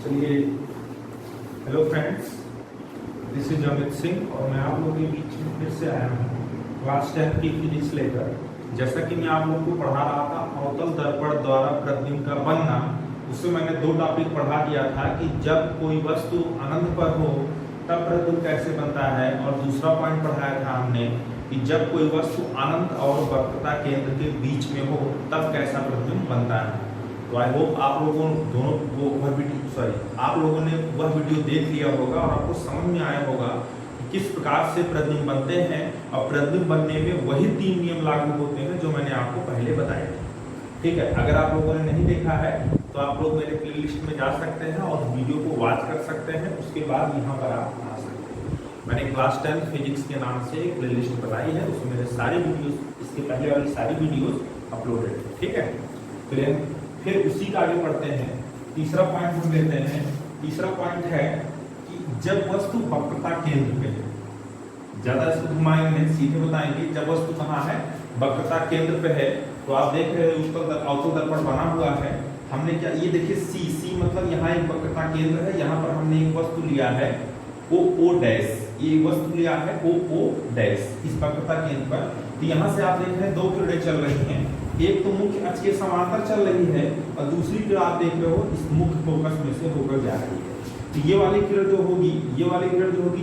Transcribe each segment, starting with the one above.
चलिए, hello friends, this is Amit Singh और मैं आप लोगों के बीच में फिर से आया हूँ क्लास 10 की फिजिक्स लेकर। जैसा कि मैं आप लोगों को पढ़ा रहा था अवतल दर्पण द्वारा प्रतिबिंब का बनना, उसमें मैंने दो टॉपिक पढ़ा दिया था कि जब कोई वस्तु अनंत पर हो तब प्रतिबिंब कैसे बनता है, और दूसरा पॉइंट पढ़ाया था हमने कि जब कोई वस्तु अनंत और वक्रता केंद्र के बीच में हो तब कैसा प्रतिबिंब बनता है। तो आई होप आप लोगों आप लोगों ने वह वीडियो देख लिया होगा और आपको समझ में आया होगा कि किस प्रकार से प्रतिबिंब बनते हैं, और प्रतिबिंब बनने में वही 3 नियम लागू होते हैं जो मैंने आपको पहले बताए थे। ठीक है, अगर आप लोगों ने नहीं देखा है तो आप लोग मेरे प्लेलिस्ट में जा सकते हैं और वीडियो को वॉच कर सकते हैं, उसके बाद यहाँ पर आप आ सकते हैं। मैंने क्लास 10 फिजिक्स के नाम से एक प्लेलिस्ट बनाई है, उसमें मेरे सारे वीडियोस, इसके पहले वाली सारी वीडियोस अपलोडेड है। ठीक है, तो फिर उसी का आगे बढ़ते हैं। तीसरा पॉइंट हम लेते हैं। तीसरा पॉइंट है कि जब वस्तु वक्रता केंद्र पे है, ज्यादा इसको घुमाएंगे, सीधे बताएंगे। जब वस्तु कहाँ है, वक्रता केंद्र पे है, तो आप देख रहे हैं ऊपर अवतल दर्पण बना हुआ है। हमने क्या, ये देखिए सी मतलब यहाँ एक वक्रता केंद्र है, यहाँ पर हमने एक वस्तु लिया है ओ डैश, ये वस्तु लिया है ओ डैश इस वक्रता केंद्र पर। तो यहाँ से आप देख रहे हैं दो किरणें चल रही हैं, एक तो मुख्य अक्ष के समांतर चल रही है और दूसरी किरण आप देख रहे हो इस मुख्य फोकस में से होकर जा रही है। तो ये वाली किरण जो होगी,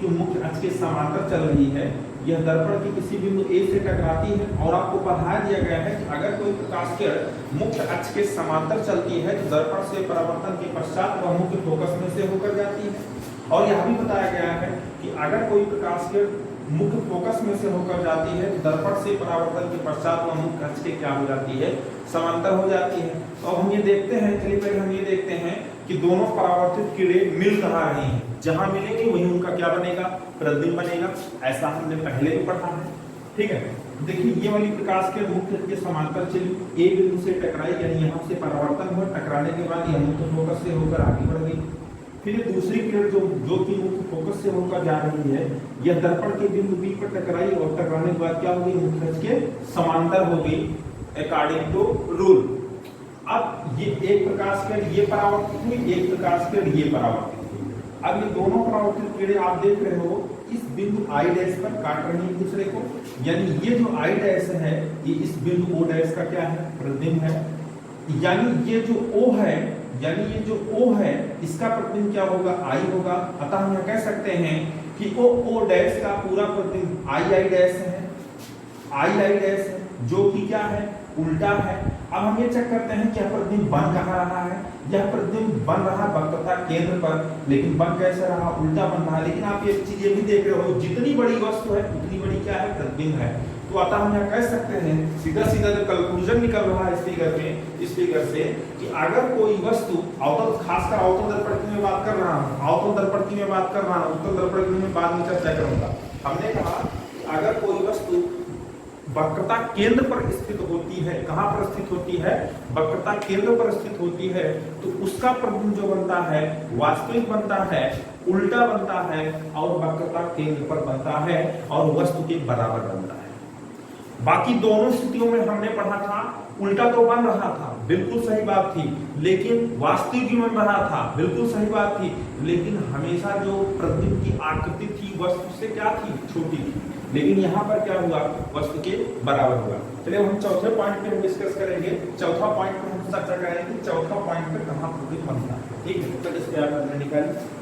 जो मुख्य अक्ष के समांतर चल रही है, यह दर्पण के किसी बिंदु ए से टकराती है। और आपको पढ़ा दिया गया है कि अगर कोई प्रकाश किरण मुख्य अक्ष के समांतर चलती है तो दर्पण से परावर्तन के पश्चात वह मुख्य फोकस में से होकर जाती है। और यह भी बताया गया है कि अगर कोई प्रकाश किरण मुख्य फोकस में से होकर जाती है तो दर्पण से परावर्तन के पश्चात वह मुख्य अक्ष के क्या हो जाती है, समांतर हो जाती है। तो अब हम ये देखते हैं, चलिए पहले हम ये देखते हैं कि दोनों परावर्तित किरणें मिल कहाँ रही हैं। जहां मिलेंगे वहीं उनका क्या बनेगा, प्रतिबिंब बनेगा। ऐसा हमने पहले भी पढ़ा है। ठीक है, देखिए ये वाली प्रकाश किरण मुख्य अक्ष के समांतर चली, ए बिंदु से टकराई, यानी यहाँ से परावर्तन हुआ, टकराने के बाद यह मुख्य फोकस से होकर आगे बढ़ गई। फिर दूसरी किरण जो कि मुख्य फोकस से होकर जा रही है, यह दर्पण के बिंदु बी पर टकराई और टकराने के बाद क्या हो गई, मुख्य अक्ष के समांतर हो गई अकॉर्डिंग टू रूल। अब ये एक प्रकाश किरण ये परावर्तित हुई, एक प्रकाश किरण ये परावर्तित हुई। अब ये दोनों परावर्तित किरणें आप देख रहे हो इस बिंदु आई डैश पर काट रही है एक दूसरे को, यानी ये जो आई डैश है ये इस बिंदु ओ डैश का क्या है, प्रतिबिंब है। यानी ये जो ओ है, इसका प्रतिबिंब क्या होगा, आई होगा। अतः हम कह सकते हैं कि ओ डैश का पूरा प्रतिबिंब आई डैश है, आई डैश है, जो कि क्या है, उल्टा है। अब हम ये चेक करते हैं कि यह प्रतिबिंब बन कहाँ रहा है। यह प्रतिबिंब बन रहा वक्रता केंद्र पर, लेकिन बन कैसे रहा, उल्टा बन रहा है। लेकिन आप ये चीज ये भी देख रहे हो, जितनी बड़ी वस्तु है उतनी बड़ी क्या है, प्रतिबिंब है। तो अतः हम यह कह सकते हैं, सीधा जो कंक्लूजन निकल रहा है इस फिगर से कि अगर कोई वस्तु अवतल, खासकर अवतल दर्पण की मैं बात कर रहा हूँ, उत्तल दर्पण की मैं बाद में चर्चा करूंगा। हमने कहा कि अगर कोई वस्तु वक्रता केंद्र पर स्थित होती है, कहां पर स्थित होती है, वक्रता केंद्र पर स्थित होती है, तो उसका प्रतिबिंब जो बनता है वास्तविक बनता है, उल्टा बनता है और वक्रता केंद्र पर बनता है और वस्तु के बराबर बनता है। बाकी दोनों स्थितियों में हमने पढ़ा था उल्टा तो बन रहा था, बिल्कुल सही बात थी, लेकिन वास्तविक भी बन रहा था, बिल्कुल सही बात थी, लेकिन हमेशा जो प्रतिबिंब की आकृति थी वस्तु से क्या थी, छोटी थी। लेकिन यहाँ पर क्या हुआ, वस्तु के बराबर हुआ। चलिए हम चौथे पॉइंट पे डिस्कस करेंगे। चौथा पॉइंट पे हम चर्चा करेंगे, चौथा पॉइंट पे कहाँ प्रतिबिंब बनता है। ठीक है, तो इस पे आप निकालिए।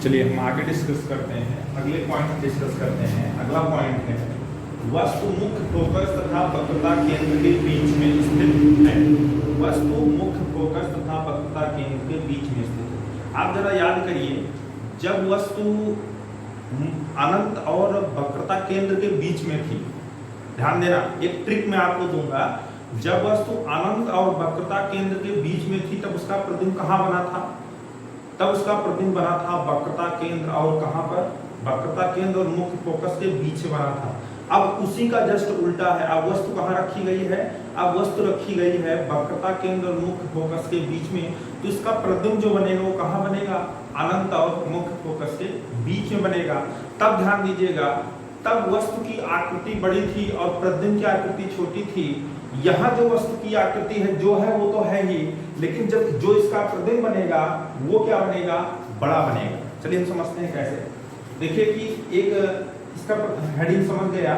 चलिए हम आगे डिस्कस करते हैं, अगले पॉइंट डिस्कस करते हैं। अगला पॉइंट है वस्तु मुख्य फोकस तथा वक्रता केंद्र के बीच में स्थित है। वस्तु मुख्य फोकस तथा वक्रता केंद्र के बीच में स्थित है। आप जरा याद करिए, जब वस्तु अनंत और वक्रता केंद्र के बीच में थी, ध्यान देना, एक ट्रिक मैं आपको दूंगा। जब वस्तु अनंत और वक्रता केंद्र के बीच में थी तब उसका प्रतिबिंब कहाँ बना था, वक्रता केंद्र और कहां पर, वक्रता केंद्र और मुख्य फोकस के बीच बना था। अब उसी का जस्ट उल्टा है। अब वस्तु कहां रखी गई है, अब वस्तु रखी गई है वक्रता केंद्र और मुख्य फोकस के बीच में, तो इसका प्रतिबिंब जो बनेगा वो कहां बनेगा, अनंत और मुख्य फोकस के बीच में बनेगा। तब ध्यान दीजिएगा, तब वस्तु की आकृति बड़ी थी और प्रतिबिंब की आकृति छोटी थी, यहाँ जो वस्तु की आकृति है जो है वो तो है ही, लेकिन जब जो इसका प्रतिबिंब बनेगा वो क्या बनेगा, बड़ा बनेगा। चलिए हम समझते हैं कैसे। देखिए कि एक इसका हेडिंग समझ गया।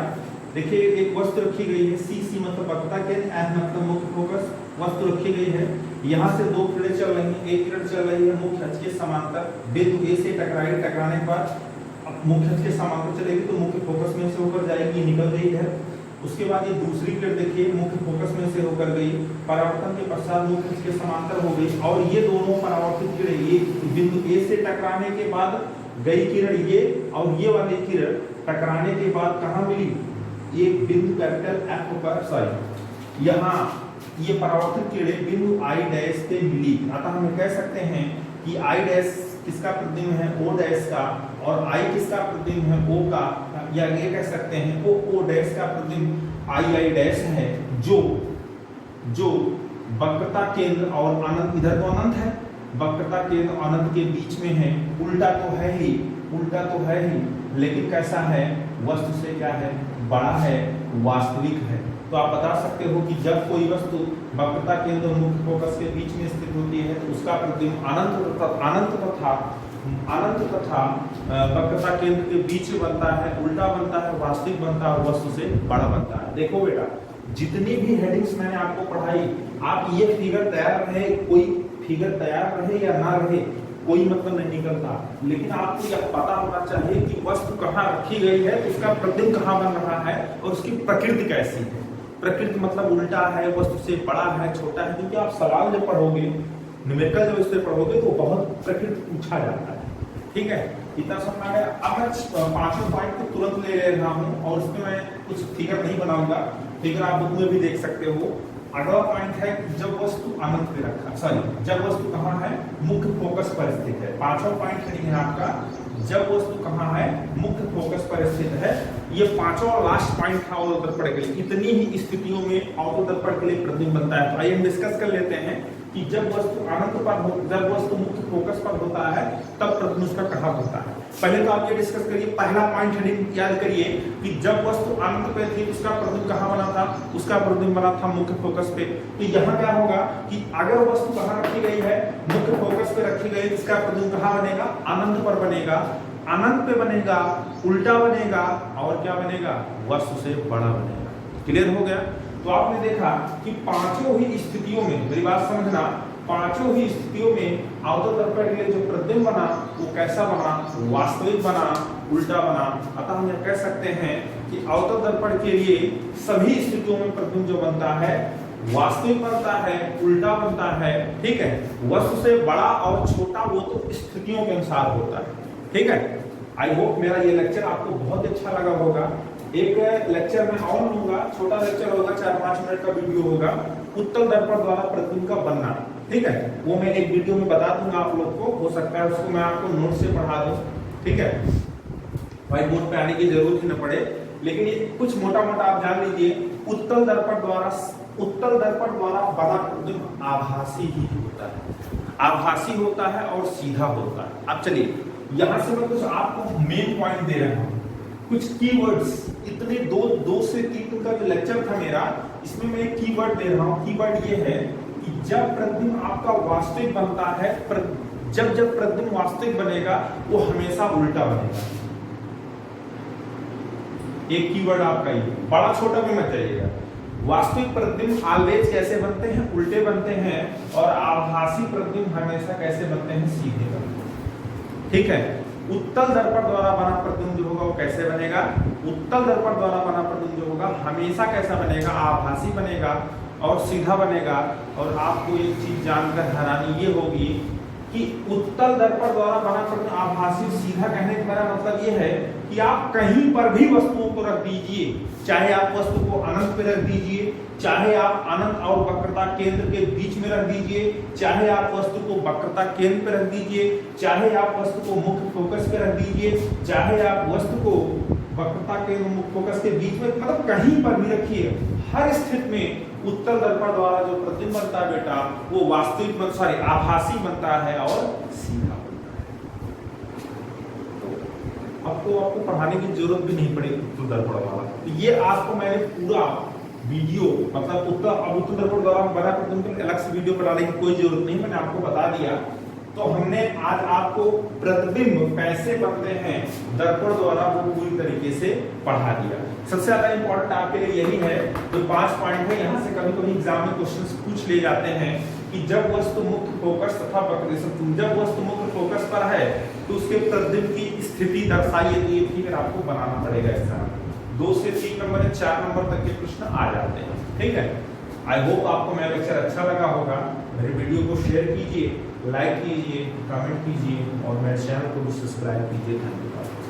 देखिए एक वस्तु रखी गई है, सी मतलब वक्रता केंद्र, एफ मतलब मुख्य फोकस, वस्तु रखी गई है। यहाँ से दो किरणें चल रही हैं, एक किरण चल रही है मुख्य अक्ष के समांतर, बिंदु ए से टकराएगी, टकराने पर मुख्य अक्ष के समांतर चलेगी तो मुख्य फोकस में से होकर जाएगी, निकल गई है। उसके बाद ये दूसरी किरण देखिए मुख्य फोकस में से होकर गई, परावर्तन के पश्चात मुख्य अक्ष के समांतर हो गई, और ये दोनों परावर्तित किरण ये बिंदु ए से टकराने के बाद गई किरण ये, और ये वाली किरण टकराने के बाद कहाँ मिली, ये बिंदु कैपिटल एफ पर, सॉरी यहाँ ये परावर्तित किरणें बिंदु आई डैश पे मिली। अतः हम कह सकते हैं कि आई डैश किसका प्रतिबिंब है, ओ डैश का, और आई किसका प्रतिबिंब है, ओ का, या ये कह सकते हैं ओ डैश का प्रतिबिंब आई डैश है, जो वक्रता केंद्र और अनंत, इधर तो अनंत है, वक्रता केंद्र अनंत के बीच में है। उल्टा तो है ही, उल्टा तो है ही, लेकिन कैसा है, वस्तु से क्या है, बड़ा है, वास्तविक है। तो आप बता सकते हो कि जब कोई वस्तु वक्रता केंद्र और मुख्य फोकस के बीच में स्थित होती है तो उसका प्रतिबिंब अनंत तथा वक्रता केंद्र के बीच में बनता है, उल्टा बनता है, वास्तविक बनता है, वस्तु से बड़ा बनता है। देखो बेटा, जितनी भी हेडिंग्स मैंने आपको पढ़ाई, आप ये फिगर तैयार रहे, कोई फिगर तैयार रहे या ना रहे कोई मतलब नहीं निकलता, लेकिन आपको यह पता होना चाहिए कि वस्तु कहाँ रखी गई है, उसका प्रतिबिंब कहाँ बन रहा है और उसकी प्रकृति कैसी है। प्रकृति मतलब उल्टा है, वस्तु से बड़ा है, छोटा है, क्योंकि आप सवाल जब पढ़ोगे, न्यूमेरिकल जब इससे पढ़ोगे तो बहुत प्रकृति पूछा जाता है। ठीक है, इतना समझ आया। अब मैं पांचों पॉइंट को तुरंत ले रहा हूँ और उसमें मैं कुछ फिगर नहीं बनाऊंगा, फिगर आप बुक में भी देख सकते हो। अगला पॉइंट है जब वस्तु अनंत पे रखा, सॉरी जब वस्तु कहाँ है, मुख्य फोकस पर स्थित है। पांचवा पॉइंट है आपका, जब वस्तु कहाँ है, मुख्य फोकस पर स्थित है। ये पांचवा और लास्ट पॉइंट था ऑर्थो दर्पण के लिए। इतनी ही स्थितियों में ऑर्थो दर्पण के लिए प्रतिबिंब बनता है। तो आइए हम डिस्कस कर लेते हैं कि जब वस्तु अनंत पर हो, जब वस्तु मुख्य फोकस पर होता है तब प्रतिबिंब उसका कहाँ होता है। पहले तो आप ये डिस्कस करिए, पहला पॉइंट हेडिंग याद करिए कि जब वस्तु अनंत पे थी उसका प्रतिबिंब कहाँ बना था, उसका प्रतिबिंब बना था मुख्य फोकस पे। तो यहाँ क्या होगा कि अगर वस्तु कहाँ रखी गई है, मुख्य फोकस पे रखी गई, इसका प्रतिबिंब कहाँ बनेगा, अनंत पर बनेगा, अनंत पे बनेगा, उल्टा बनेगा, और क्या बनेगा, वस्तु से बड़ा बनेगा। क्लियर हो गया। तो आपने देखा कि पांचों ही स्थितियों में, मेरी बात समझना, पांचों ही स्थितियों में ऑर्थो दर्पण के लिए जो प्रतिबिंब बना वो कैसा बना, वास्तविक बना, उल्टा बना। अतः हम यह कह सकते हैं कि ऑर्थो दर्पण के लिए सभी स्थितियों में प्रतिबिंब जो बनता है वास्तविक बनता है, उल्टा बनता है। ठीक है, वस्तु से बड़ा और छोटा वो तो स्थितियों के अनुसार होता है। ठीक है, आई होप मेरा ये लेक्चर आपको बहुत अच्छा लगा होगा। एक लेक्चर में और लूंगा, छोटा लेक्चर होगा, 4-5 मिनट का वीडियो होगा, उत्तल दर्पण द्वारा प्रतिबिंब का बनना। ठीक है, वो मैं एक वीडियो में बता दूंगा आप लोग को, हो सकता है उसको मैं आपको नोट से पढ़ा दूं। ठीक है, व्हाइट बोर्ड पे आने की जरूरत ही न पड़े, लेकिन ये कुछ मोटा मोटा आप जान लीजिए। उत्तल दर्पण द्वारा बना प्रतिबिंब आभासी ही होता है, आभासी होता है और सीधा होता है। अब चलिए यहाँ से मैं कुछ आपको मेन पॉइंट दे रहा हूँ, कुछ कीवर्ड्स। इतने दो से 3 का जो लेक्चर था मेरा, इसमें मैं एक कीवर्ड दे रहा हूँ। कीवर्ड ये है कि जब प्रतिबिंब आपका वास्तविक बनता है, जब प्रतिबिंब वास्तविक बनेगा वो हमेशा उल्टा बनेगा। एक कीवर्ड आपका ये, बड़ा छोटा भी मत जाइएगा। वास्तविक प्रतिबिंब ऑलवेज कैसे बनते हैं, उल्टे बनते हैं, और आभासी प्रतिबिंब हमेशा कैसे बनते हैं, सीधे बनते हैं। ठीक है, उत्तल दर्पण द्वारा बना प्रतिबिंब जो होगा वो कैसे बनेगा, उत्तल दर्पण द्वारा बना प्रतिबिंब जो होगा हमेशा कैसा बनेगा, आभासी बनेगा और सीधा बनेगा। और आपको एक चीज जानकर हैरानी ये होगी कि उत्तल दर्पण द्वारा बना प्रतिबिंब आभासी सीधा कहने का मेरा मतलब ये है कि आप कहीं पर भी वस्तुओं को रख दीजिए, चाहे आप वस्तु को अनंत पे रख दीजिए, चाहे आप अनंत और वक्रता केंद्र के बीच में रख दीजिए, चाहे आप वस्तु को वक्रता केंद्र पे रख दीजिए, चाहे आप वस्तु को मुख्य फोकस पे रख दीजिए, चाहे आप वस्तु को वक्रता केंद्र मुख्य फोकस के बीच में, मतलब कहीं पर भी रखिए, हर स्थिति में उत्तल दर्पण द्वारा जो प्रतिबिंब बनता है बेटा वो वास्तविक आभासी बनता है और सीधा बनता है। तो अब तो आपको पढ़ाने की जरूरत भी नहीं पड़ेगी उत्तल दर्पण वाला। तो ये आपको मैंने पूरा वीडियो मतलब उत्तर दर्पण द्वारा बना प्रतिबिंब अलग से वीडियो बनाने की कोई जरूरत नहीं, मैंने आपको बता दिया। तो हमने आज आपको प्रतिबिंब कैसे बनते हैं दर्पण द्वारा वो पूरी तरीके से पढ़ा दिया। सबसे ज्यादा इंपॉर्टेंट आपके लिए यही है, जो 5 पॉइंट है, यहाँ से कभी कभी एग्जाम में क्वेश्चंस पूछ ले जाते हैं कि जब वस्तु मुक्त फोकस तथा वक्र, जब वस्तु मुक्त फोकस पर है तो उसके प्रतिबिंब की स्थिति दर्शाइए। तो ये फिगर आपको बनाना पड़ेगा इस तरह, 2 से 3 नंबर या 4 नंबर तक के प्रश्न आ जाते हैं। ठीक है, आई होप आपको मेरा लेक्चर अच्छा लगा होगा। मेरे वीडियो को शेयर कीजिए, लाइक कीजिए, कमेंट कीजिए और मेरे चैनल को भी सब्सक्राइब कीजिए। धन्यवाद।